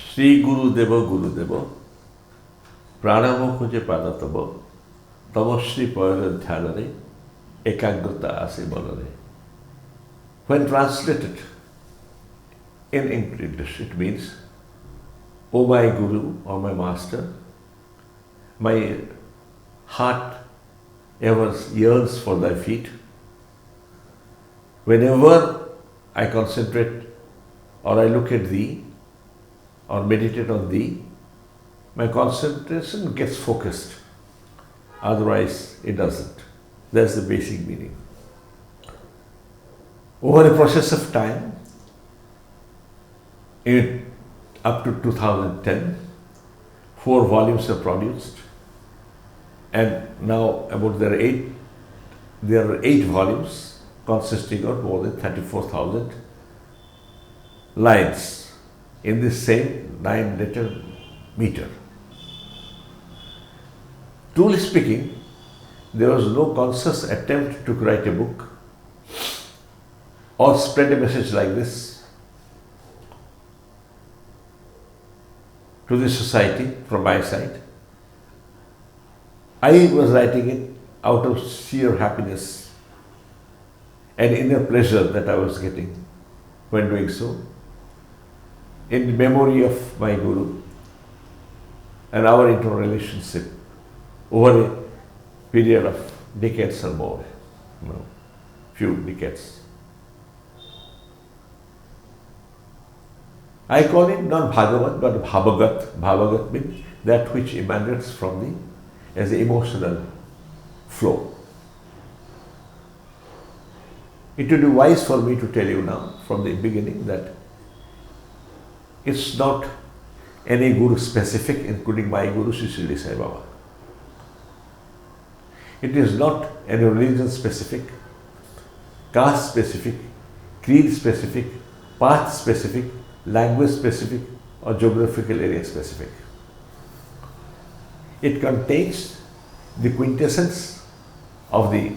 Shri Guru Deva, Pranamo Kuje Padatabo, Tamashri Poyara Dhanare, Ekagrata Ase Bolare. When translated in English, it means, O my Guru, or my Master, my heart ever yearns for thy feet. Whenever I concentrate or I look at thee or meditate on thee, my concentration gets focused. Otherwise, it doesn't. That's the basic meaning. Over a process of time, up to 2010, 4 volumes are produced, and now there are 8 volumes consisting of more than 34,000 lines in the same 9-letter meter. Truly speaking, there was no conscious attempt to write a book or spread a message like this to the society from my side. I was writing it out of sheer happiness and inner pleasure that I was getting when doing so, in memory of my Guru and our interrelationship over a period of decades or more, few decades. I call it not Bhagavat but Bhavagat. Bhavagat means that which emanates from as the emotional flow. It would be wise for me to tell you now from the beginning that it's not any Guru specific, including my Guru Sri Shirdi Sai Baba. It is not any religion specific, caste specific, creed specific, path specific, language specific, or geographical area specific. It contains the quintessence of the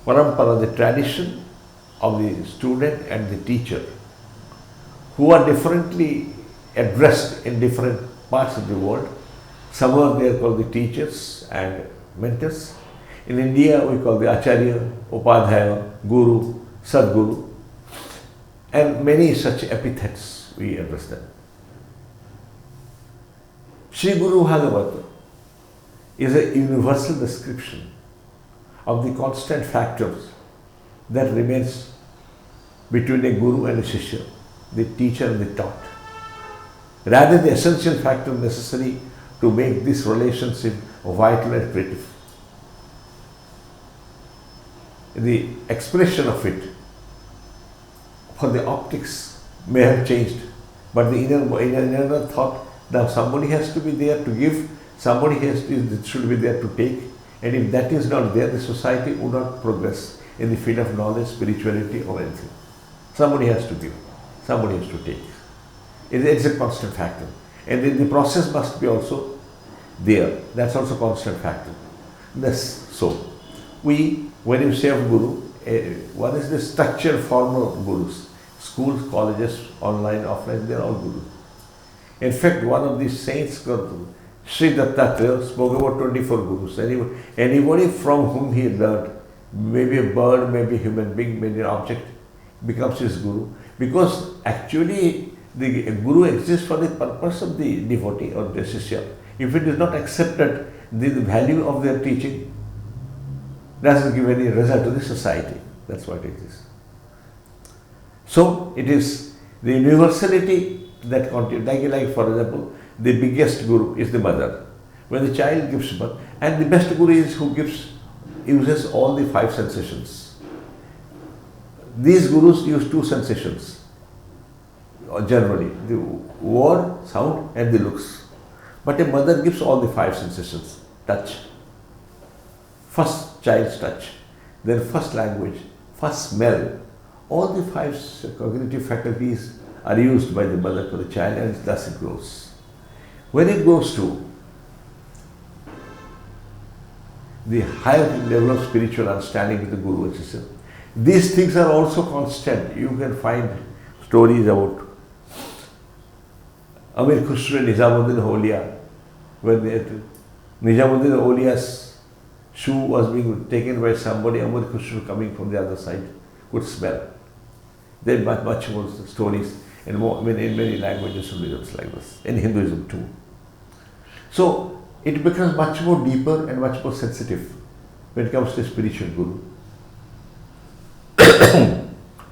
parampara, the tradition of the student and the teacher, who are differently addressed in different parts of the world. Somewhere they are called the teachers and mentors. In India, we call the Acharya, Upadhyaya, Guru, Sadguru, and many such epithets we address them. Shri Guru Bhagwat is a universal description of the constant factors that remains between a Guru and a Shishya, the teacher and the taught. Rather, the essential factor necessary to make this relationship vital and creative. The expression of it for the optics may have changed, but the inner thought, now somebody has to be there to give, somebody should be there to take, and if that is not there, the society would not progress in the field of knowledge, spirituality or anything. Somebody has to give, somebody has to take. It's a constant factor. And the process must be also there. That's also a constant factor. So, when you say of Guru, what is the structured form of Gurus? Schools, colleges, online, offline, they are all Gurus. In fact, one of these saints, Sri Dattatreya, spoke about 24 Gurus. Anybody from whom he learned, maybe a bird, maybe a human being, maybe an object, becomes his Guru. Because actually, the Guru exists for the purpose of the devotee or the Shishya. If it is not accepted, the value of their teaching doesn't give any result to the society. That's what it is. So, it is the universality that continues. Like for example, the biggest Guru is the mother. When the child gives birth, and the best Guru is who uses all the 5 sensations. These Gurus use 2 sensations, generally, the word, sound and the looks. But a mother gives all the 5 sensations. Touch, first child's touch, then first language, first smell. All the 5 cognitive faculties are used by the mother for the child, and thus it grows. When it goes to the higher level of spiritual understanding with the Guru, etc., these things are also constant. You can find stories about Amir Khusro and Nizamuddin Auliya, when Nizamuddin Auliya's shoe was being taken by somebody, Amir Khusro coming from the other side could smell. There are much more stories in many languages and rhythms like this, in Hinduism too. So it becomes much more deeper and much more sensitive when it comes to spiritual guru.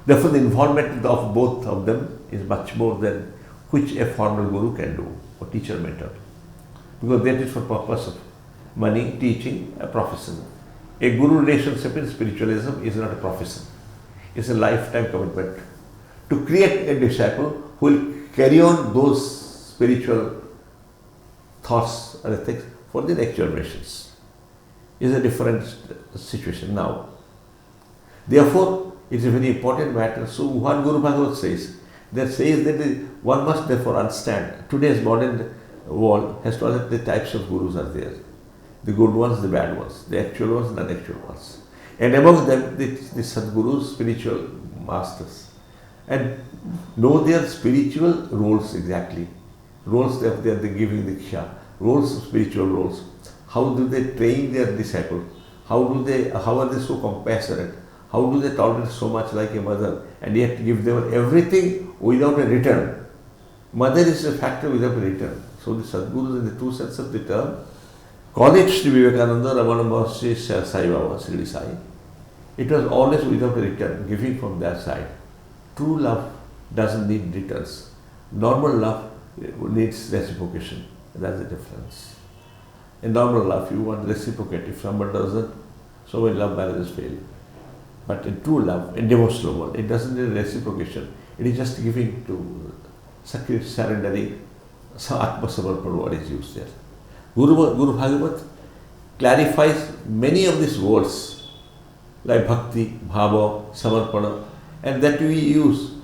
Therefore, the involvement of both of them is much more than which a formal guru can do, or teacher mentor, because that is for purpose of money, teaching, a profession. A guru relationship in spiritualism is not a profession. It's a lifetime commitment to create a disciple who will carry on those spiritual thoughts and ethics for the next generations. It's a different situation now. Therefore, it's a very important matter. So what Guru Bhagwat says, that one must therefore understand today's modern world has to understand the types of gurus are there. The good ones, the bad ones, the actual ones, the non-actual ones. And among them, the Sadgurus, spiritual masters. And know their spiritual roles exactly. Roles that they are giving the Diksha, roles, spiritual roles. How do they train their disciple? How are they so compassionate? How do they tolerate so much like a mother and yet give them everything without a return? Mother is a factor without a return. So the Sadgurus, in the true sense of the term, call it Sri Vivekananda, Ramana Maharshi, Sai Baba, Sri Sai. It was always without a return, giving from their side. True love doesn't need returns. Normal love needs reciprocation. That's the difference. In normal love, you want reciprocate. If someone doesn't, so many love marriages fail. But in true love, in devotional world, it doesn't need reciprocation. It is just giving to surrendering. Atma Samarpana, what is used there. Guru Bhagwat clarifies many of these words like bhakti, bhava, samarpana, and that we use.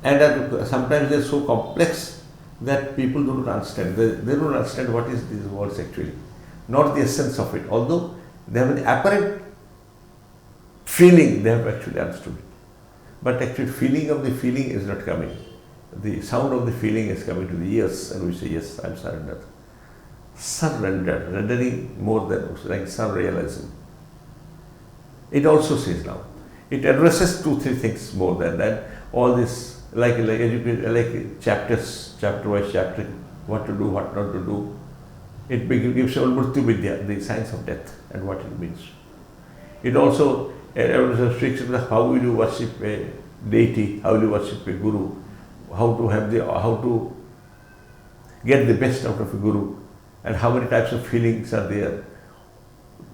And sometimes they are so complex that people do not understand. They don't understand what is these words actually, not the essence of it. Although they have an apparent feeling, they have actually understood it. But actually feeling of the feeling is not coming. The sound of the feeling is coming to the ears, and we say, yes, I am surrendered. Surrendered, rendering more than like surrealism. It also says now, it addresses 2-3 things more than that. All this, like chapters, chapter-wise chapter, what to do, what not to do. It gives all Mrityu Vidya, the science of death and what it means. It also speaks about how will you worship a deity, how will you worship a guru, how to get the best out of a guru, and how many types of feelings are there.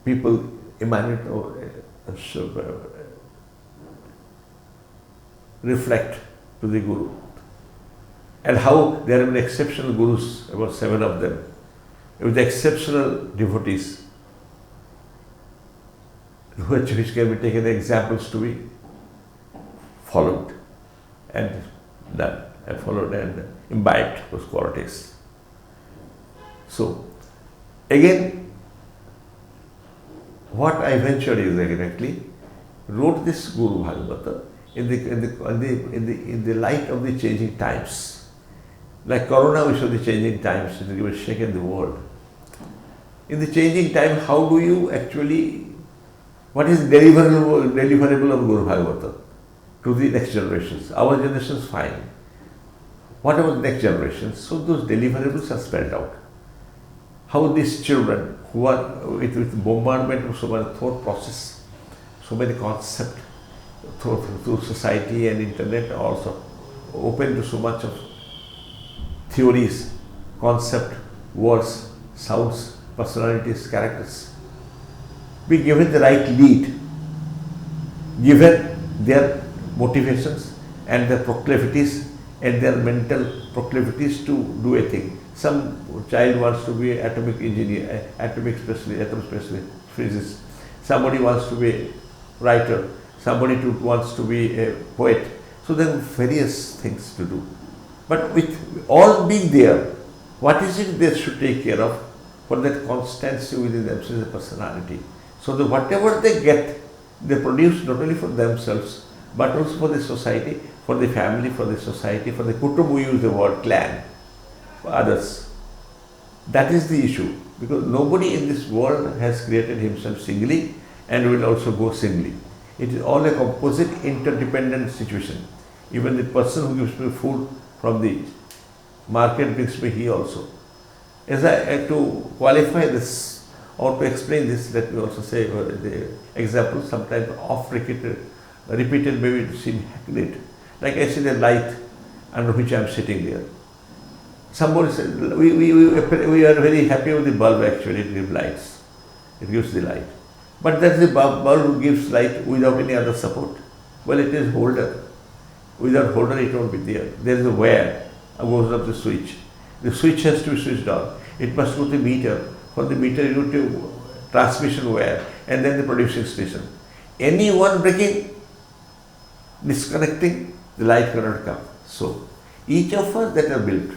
People emanate or reflect to the guru, and how there have been exceptional gurus, about 7 of them, with exceptional devotees, which can be taken examples to be followed and done, and followed and imbibed those qualities. So, again, what I ventured is exactly wrote this Guru Bhagavata in the light of the changing times. Like Corona, we saw the changing times, it was shaken the world. In the changing time, how do you actually, what is deliverable of Guru Bhagavata to the next generations? Our generation is fine. What about the next generations? So those deliverables are spelled out. How these children who are with bombardment of so many thought process, so many concepts through society and internet, also open to so much of theories, concept, words, sounds, personalities, characters, be given the right lead, given their motivations and their proclivities and their mental proclivities to do a thing. Some child wants to be an atomic engineer, atomic specialist, atom specialist, physicist. Somebody wants to be a writer. Somebody wants to be a poet. So there are various things to do. But with all being there, what is it they should take care of? For that constancy within themselves, a personality. So that whatever they get, they produce not only for themselves, but also for the society, for the family, for the society, for the kutum, we use the word clan. for others. That is the issue, because nobody in this world has created himself singly and will also go singly. It is all a composite, interdependent situation. Even the person who gives me food from the market brings me here also. As to qualify this or to explain this, let me also say the example, sometimes oft repeated maybe to seem hackneyed. Like I see the light under which I am sitting there. Somebody said, we are very happy with the bulb actually, it gives lights. It gives the light. But that's the bulb who gives light without any other support. Well, it is holder. Without holder, it won't be there. There is a wire, goes up the switch. The switch has to be switched on. It must go to the meter. From the meter, you go to transmission wire, and then the producing station. Any one breaking, disconnecting, the light cannot come. So, each of us that are built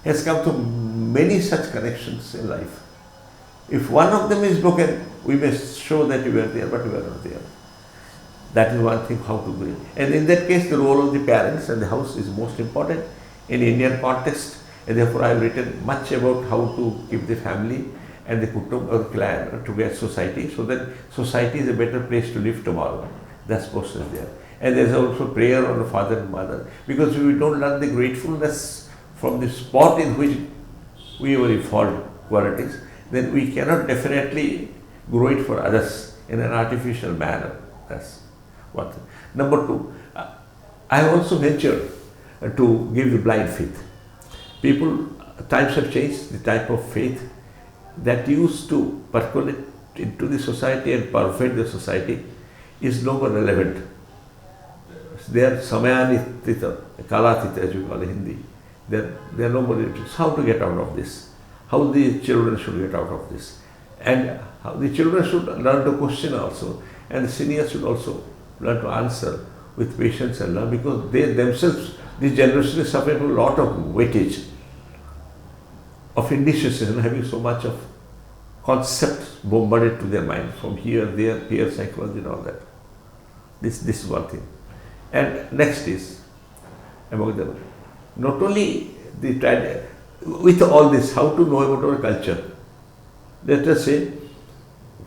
has come to many such connections in life. If one of them is broken, we may show that we are there, but we are not there. That is one thing how to do it. And in that case, the role of the parents and the house is most important in Indian context. And therefore, I have written much about how to keep the family and the kutum or clan together, society, so that society is a better place to live tomorrow. That's process there. And there is also prayer on the father and mother, because if we don't learn the gratefulness from the spot in which we were evolved qualities, then we cannot definitely grow it for others in an artificial manner. That's one thing. Number two, I have also ventured to give the blind faith. People, times have changed, the type of faith that used to percolate into the society and pervade the society is no more relevant. They are samayanitita, kalatita as you call it in Hindi. They are no more relevant. How to get out of this? How the children should get out of this? And how the children should learn to question also, and the seniors should also learn to answer with patience and love, because they themselves, this generation is suffering from a lot of weightage of indecision, having so much of concepts bombarded to their mind from here, there, peer psychology and all that. This is one thing. And next is, among them, not only the with all this, how to know about our culture. Let us say,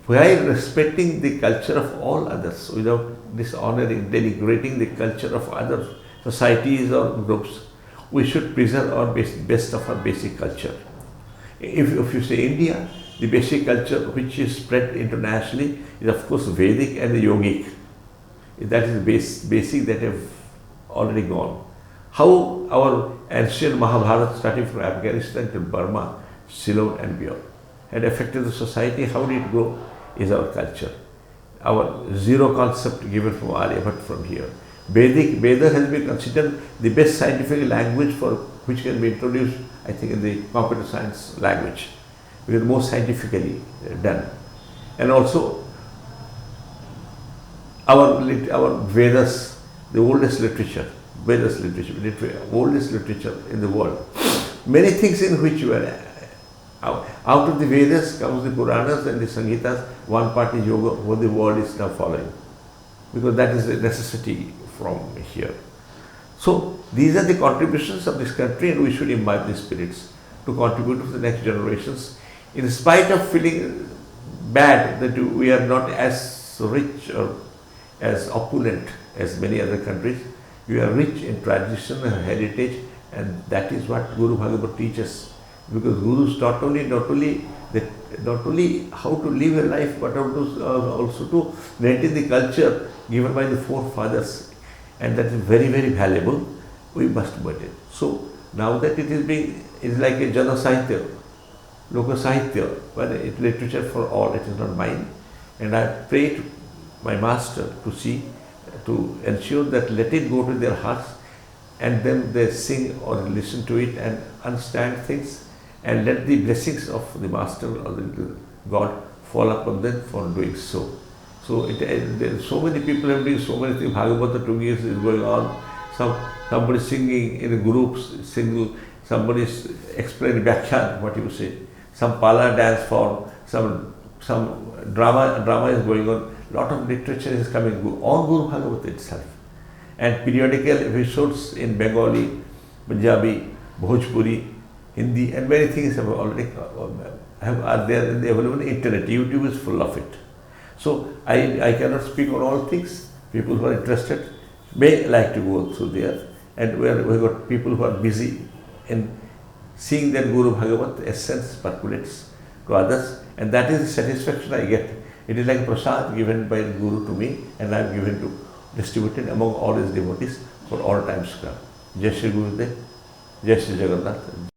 while respecting the culture of all others, without dishonoring, denigrating the culture of other societies or groups, we should preserve our best of our basic culture. If you say India, the basic culture which is spread internationally is of course Vedic and the Yogic. That is the basic that have already gone. How our ancient Mahabharata, starting from Afghanistan to Burma, Ceylon and beyond, had affected the society, how did it go, is our culture. Our zero concept given from Aryabhat from here. Veda has been considered the best scientific language for which can be introduced, I think, in the computer science language, because most scientifically done. And also, our Vedas, the oldest literature, oldest literature in the world. Many things in which you are out of the Vedas comes the Puranas and the Sangitas. One part is yoga, what the world is now following, because that is a necessity from here. So these are the contributions of this country, and we should imbibe the spirits to contribute to the next generations, in spite of feeling bad that we are not as rich or as opulent as many other countries. We are rich in tradition and heritage, and that is what Guru Bhagwat teaches. Because Gurus not only how to live a life, but also to maintain the culture given by the forefathers, and that is very, very valuable. We must maintain. So now that it is like a Jana Sahitya, Loka Sahitya, but it's literature for all. It is not mine, and I pray to my master to ensure that let it go to their hearts, and then they sing or listen to it and understand things, and let the blessings of the master or the God fall upon them for doing so. So so many people have been so many things. Bhagavata 2 years is going on. Somebody singing in a group, single. Somebody is explaining Bhakyan, what you say. Some pala dance form. Some drama is going on. Lot of literature is coming on Guru Bhagavata itself. And periodical episodes in Bengali, Punjabi, Bhojpuri, Hindi, and many things have already are there available on the internet. YouTube is full of it. So I cannot speak on all things. People who are interested may like to go through there, and we've got people who are busy in seeing that Guru Bhagwat essence percolates to others, and that is the satisfaction I get. It is like prasad given by the Guru to me, and I am given to distributed among all his devotees for all times to come. Jai Shri Gurudev, Jai Shri Jagannath.